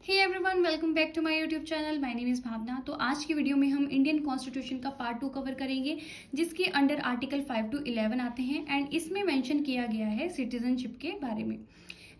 Hey everyone, welcome back to my YouTube channel. My name is Bhavna. तो आज की video में हम इंडियन कॉन्स्टिट्यूशन का पार्ट 2 कवर करेंगे, जिसके अंडर आर्टिकल 5 to 11 आते हैं एंड इसमें मेंशन किया गया है सिटीजनशिप के बारे में।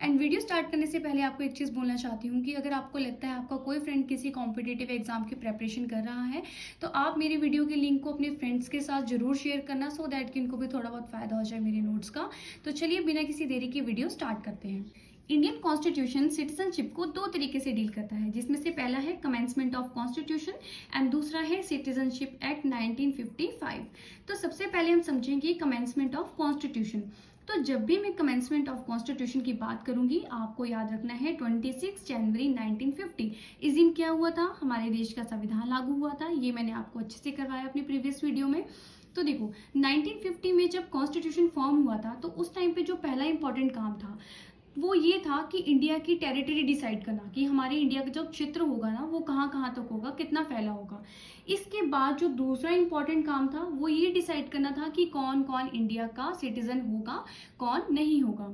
एंड वीडियो स्टार्ट करने से पहले आपको एक चीज़ बोलना चाहती हूँ कि अगर आपको लगता है आपका कोई फ्रेंड किसी कॉम्पिटिटिव एग्जाम की प्रेपरेशन कर रहा है, तो आप मेरी वीडियो के लिंक को अपने फ्रेंड्स के साथ जरूर शेयर करना, सो दैट कि इनको भी थोड़ा बहुत फायदा हो जाए मेरे नोट्स का। तो चलिए बिना किसी देरी के वीडियो स्टार्ट करते हैं। इंडियन कॉन्स्टिट्यूशन सिटीजनशिप को दो तरीके से डील करता है, जिसमें से पहला है कमेंसमेंट ऑफ कॉन्स्टिट्यूशन एंड दूसरा है सिटीजनशिप एक्ट 1955। तो सबसे पहले हम समझेंगे कमेंसमेंट ऑफ कॉन्स्टिट्यूशन। तो जब भी मैं कमेंसमेंट ऑफ कॉन्स्टिट्यूशन की बात करूंगी, आपको याद रखना है 26 जनवरी 1950 इस दिन क्या हुआ था, हमारे देश का संविधान लागू हुआ था। ये मैंने आपको अच्छे से करवाया अपनी प्रीवियस वीडियो में। तो देखो 1950 में जब कॉन्स्टिट्यूशन फॉर्म हुआ था, तो उस टाइम पे जो पहला इंपॉर्टेंट काम था वो ये था कि इंडिया की टेरिटरी डिसाइड करना, कि हमारे इंडिया का जो क्षेत्र होगा ना, वो कहाँ कहाँ तक होगा, कितना फैला होगा। इसके बाद जो दूसरा इंपॉर्टेंट काम था वो ये डिसाइड करना था कि कौन कौन इंडिया का सिटीजन होगा, कौन नहीं होगा।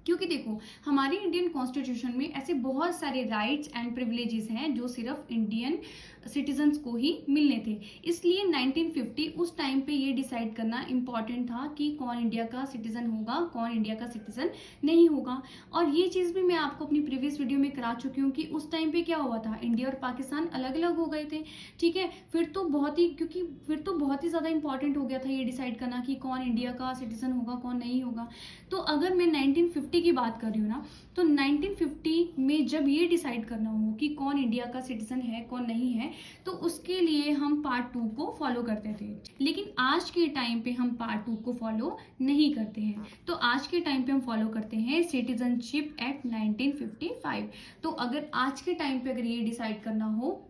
क्योंकि देखो हमारे इंडियन कॉन्स्टिट्यूशन में ऐसे बहुत सारे राइट्स एंड प्रिविलेजेस हैं जो सिर्फ इंडियन सिटीजन्स को ही मिलने थे। इसलिए 1950 उस टाइम पे ये डिसाइड करना इम्पॉर्टेंट था कि कौन इंडिया का सिटीजन होगा, कौन इंडिया का सिटीजन नहीं होगा। और ये चीज़ भी मैं आपको अपनी प्रीवियस वीडियो में करा चुकी हूँ कि उस टाइम पे क्या हुआ था, इंडिया और पाकिस्तान अलग अलग हो गए थे। ठीक है, फिर तो बहुत ही ज़्यादा इंपॉर्टेंट हो गया था ये डिसाइड करना कि कौन इंडिया का सिटीजन होगा, कौन नहीं होगा। तो अगर मैं 1950 की बात कर रही हूँ ना, तो 1950 में जब ये डिसाइड करना हो कि कौन इंडिया का सिटीजन है, कौन नहीं है, तो उसके लिए हम पार्ट 2 को फॉलो करते थे। लेकिन आज के टाइम पे हम पार्ट 2 को फॉलो नहीं करते हैं। तो आज के टाइम पे हम फॉलो करते हैं सिटीजनशिप एक्ट 1955। तो अगर आज के टाइम पे अगर ये डिसाइड करना हो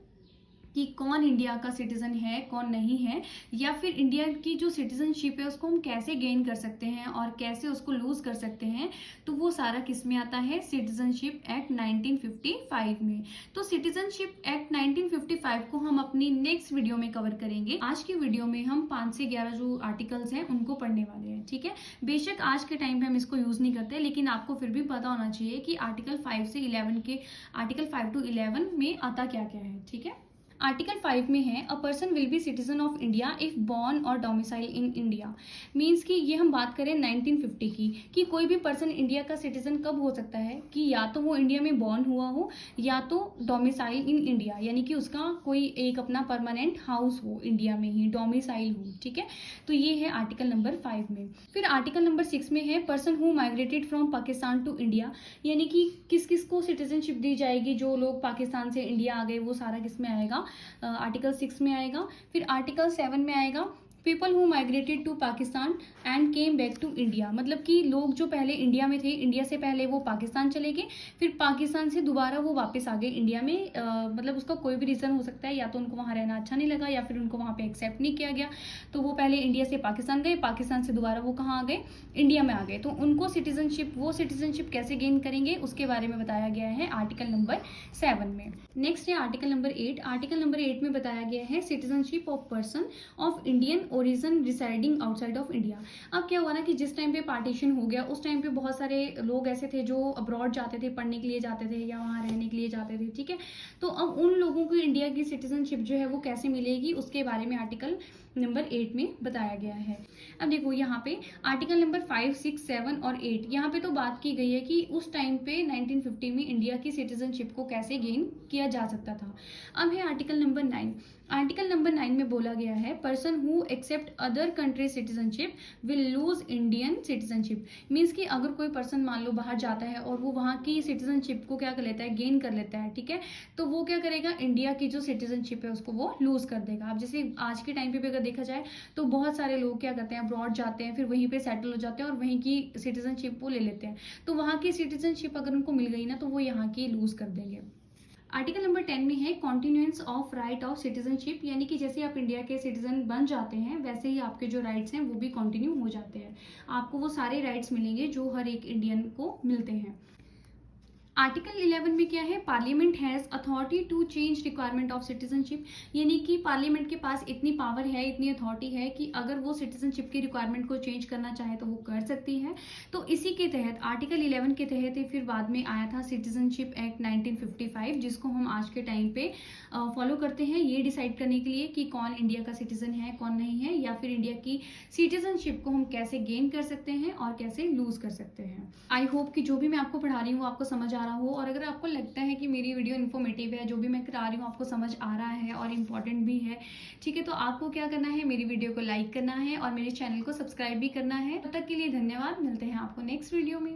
कि कौन इंडिया का सिटीजन है, कौन नहीं है, या फिर इंडिया की जो सिटीजनशिप है उसको हम कैसे गेन कर सकते हैं और कैसे उसको लूज कर सकते हैं, तो वो सारा किस में आता है, सिटीजनशिप एक्ट 1955 में। तो सिटीजनशिप एक्ट 1955 को हम अपनी नेक्स्ट वीडियो में कवर करेंगे। आज की वीडियो में हम 5 से 11 जो आर्टिकल्स हैं उनको पढ़ने वाले हैं। ठीक है, बेशक आज के टाइम पे हम इसको यूज नहीं करते, लेकिन आपको फिर भी पता होना चाहिए कि आर्टिकल 5 से 11 के आर्टिकल 5 to 11 में आता क्या क्या है। ठीक है, आर्टिकल 5 में है a person will be citizen of India if born और डोमिसाइल इन इंडिया। मीन्स कि ये हम बात करें 1950 की, कि कोई भी पर्सन इंडिया का सिटीजन कब हो सकता है, कि या तो वो इंडिया में बॉर्न हुआ हो, या तो डोमिसाइल इन इंडिया, यानी कि उसका कोई एक अपना परमानेंट हाउस हो, इंडिया में ही डोमिसाइल हो। ठीक है, तो ये है आर्टिकल नंबर 5 में। फिर आर्टिकल नंबर 6 में है person who migrated from Pakistan to India, यानी कि किस किस को सिटीजनशिप दी जाएगी, जो लोग पाकिस्तान से इंडिया आ गए, वो सारा किस में आएगा, आर्टिकल 6 में आएगा। फिर आर्टिकल 7 में आएगा people who migrated to Pakistan and came back to India, मतलब कि लोग जो पहले इंडिया में थे, इंडिया से पहले वो पाकिस्तान चले गए, फिर पाकिस्तान से दोबारा वो वापस आ गए इंडिया में। मतलब उसका कोई भी रीज़न हो सकता है, या तो उनको वहाँ रहना अच्छा नहीं लगा, या फिर उनको वहाँ पे एक्सेप्ट नहीं किया गया, तो वो पहले इंडिया से पाकिस्तान गए, पाकिस्तान से दोबारा वो कहाँ आ गए, इंडिया में आ गए। तो उनको सिटीजनशिप कैसे गेन करेंगे उसके बारे में बताया गया है आर्टिकल नंबर 7 में। नेक्स्ट है आर्टिकल नंबर 8। आर्टिकल नंबर 8 में बताया गया है citizenship of person of Indian origin residing outside of India. अब क्या हुआ ना कि जिस टाइम पे पार्टीशन हो गया, उस टाइम पे बहुत सारे लोग ऐसे थे जो अब्रॉड जाते थे, पढ़ने के लिए जाते थे या वहाँ रहने के लिए जाते थे। ठीक है, तो अब उन लोगों को इंडिया की सिटीजनशिप जो है वो कैसे मिलेगी, उसके बारे में आर्टिकल नंबर 8 में बताया गया है। अब देखो यहाँ पे आर्टिकल नंबर 5, 6, 7 और 8, यहाँ पे तो बात की गई है कि उस टाइम पे 1950 में इंडिया की सिटीजनशिप को कैसे गेन किया जा सकता था। अब है आर्टिकल नंबर 9। आर्टिकल नंबर 9 में बोला गया है person who accept other country citizenship will lose Indian citizenship. Means कि अगर कोई पर्सन मान लो बाहर जाता है और वो वहाँ की सिटीजनशिप को क्या कर लेता है, गेन कर लेता है। ठीक है, तो वो क्या करेगा, इंडिया की जो सिटीजनशिप है उसको वो लूज कर देगा। अब जैसे आज के टाइम पे भी अगर देखा जाए तो बहुत सारे लोग क्या करते हैं, अब्रॉड जाते हैं, फिर वहीं पे सेटल हो जाते हैं और वहीं की सिटीजनशिप वो ले लेते हैं। तो वहाँ की सिटीजनशिप अगर उनको मिल गई ना, तो वो यहाँ की लूज कर देंगे। आर्टिकल नंबर 10 में है कॉन्टिन्यूएंस ऑफ राइट ऑफ सिटीजनशिप, यानी कि जैसे आप इंडिया के सिटीजन बन जाते हैं, वैसे ही आपके जो राइट्स हैं वो भी कंटिन्यू हो जाते हैं। आपको वो सारे राइट्स मिलेंगे जो हर एक इंडियन को मिलते हैं। आर्टिकल 11 में क्या है, parliament has authority to change requirement of citizenship, यानी कि पार्लियामेंट के पास इतनी पावर है, इतनी अथॉरिटी है कि अगर वो सिटीजनशिप की रिक्वायरमेंट को चेंज करना चाहे तो वो कर सकती है। तो इसी के तहत आर्टिकल 11 के तहत ही फिर बाद में आया था सिटीजनशिप एक्ट 1955, जिसको हम आज के टाइम पे फॉलो करते हैं ये डिसाइड करने के लिए कि कौन इंडिया का सिटीजन है, कौन नहीं है, या फिर इंडिया की सिटीजनशिप को हम कैसे गेन कर सकते हैं और कैसे लूज कर सकते हैं। आई होप कि जो भी मैं आपको पढ़ा रही हूँ आपको समझ आ रहा हो, और अगर आपको लगता है कि मेरी वीडियो इन्फॉर्मेटिव है, जो भी मैं करा रही हूँ आपको समझ आ रहा है और इम्पॉर्टेंट भी है, ठीक है, तो आपको क्या करना है, मेरी वीडियो को लाइक करना है और मेरे चैनल को सब्सक्राइब भी करना है। तब तक के लिए धन्यवाद, मिलते हैं आपको नेक्स्ट वीडियो में।